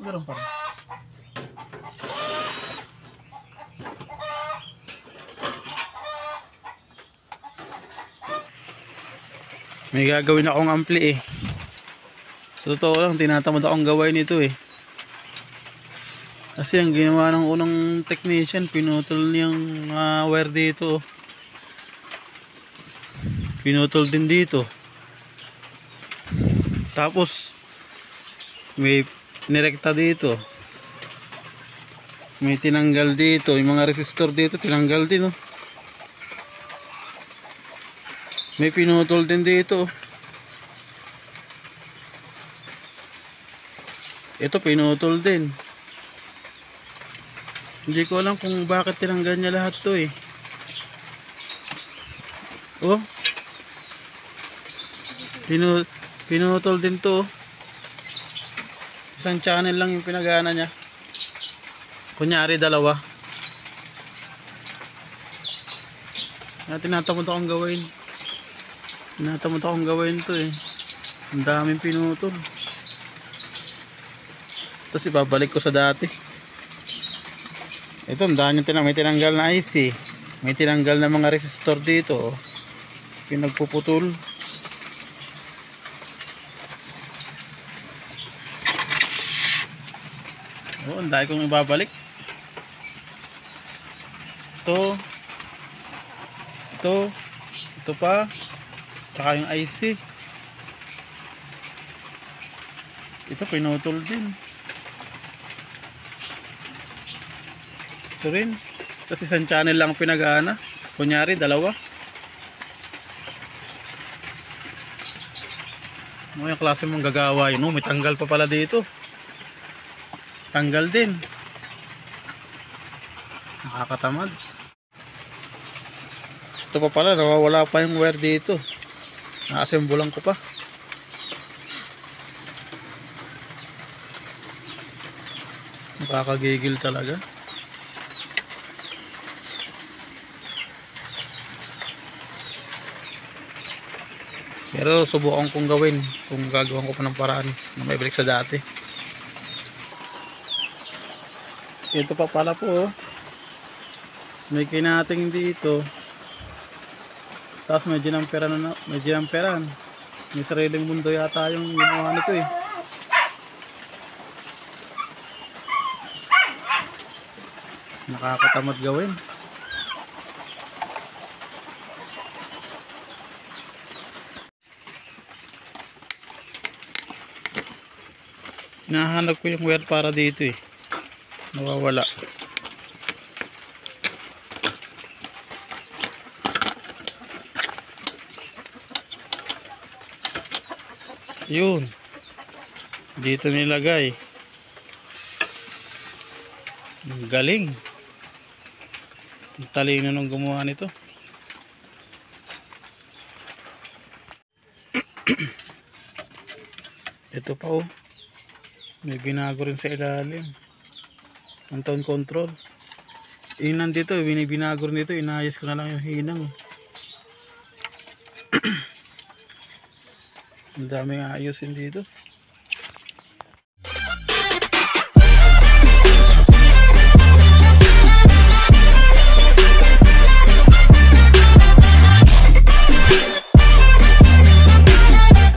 Ganun pa rin. May gagawin akong ampli eh. Sa totoo lang, tinatamad akong gawain ito eh. Kasi ang ginawa ng unang technician, pinutol niyang wire dito. Pinutol din dito. Tapos may nirekta dito. May tinanggal dito. Yung mga resistor dito tinanggal din oh. May pinutol din dito. Ito pinutol din. Hindi ko alam kung bakit tinanggal niya lahat to eh. Oh. Pinutol din to. Isang channel lang yung pinagana niya. Kunyari dalawa. Tinatamad akong gawin. Tinatamad akong gawin to eh. Ang daming pinutol. Tapos ibabalik ko sa dati. Ito, ang dami may tinanggal na IC. May tinanggal na mga resistor dito. Pinagpuputol. Oh, ang dami kong ibabalik. Ito pa. Tsaka yung IC. Ito pinutol din. Ito rin. Tapos isang channel lang pinag-aana. Kunyari dalawa. Ano yung klase mong gagawa yun? Oh, may tanggal pa pala dito. Tanggal din. Nakakatamad. Ito pa pala, nawawala pa yung wire dito. Naasembulan ko pa. Nakakagigil talaga. Pero subukan kong gawin kung gagawin ko pa ng paraan na may balik sa dati. Ito pa pala po oh. May kinating dito. Tapos may ginamperan na, may ginamperan. May sariling mundo yata yung ginawa nito eh. Nakakatamad gawin. Hinahanap ko yung wire para dito eh. Nawawala. Yun. Dito nilagay. Galing. Ang talino nung gumawa nito. Ito pa oh. May binago rin sa ilalim. Ang tone control. Nandito, binibinago rin dito. Inayos ko na lang yung hinang. Ang daming ayusin dito.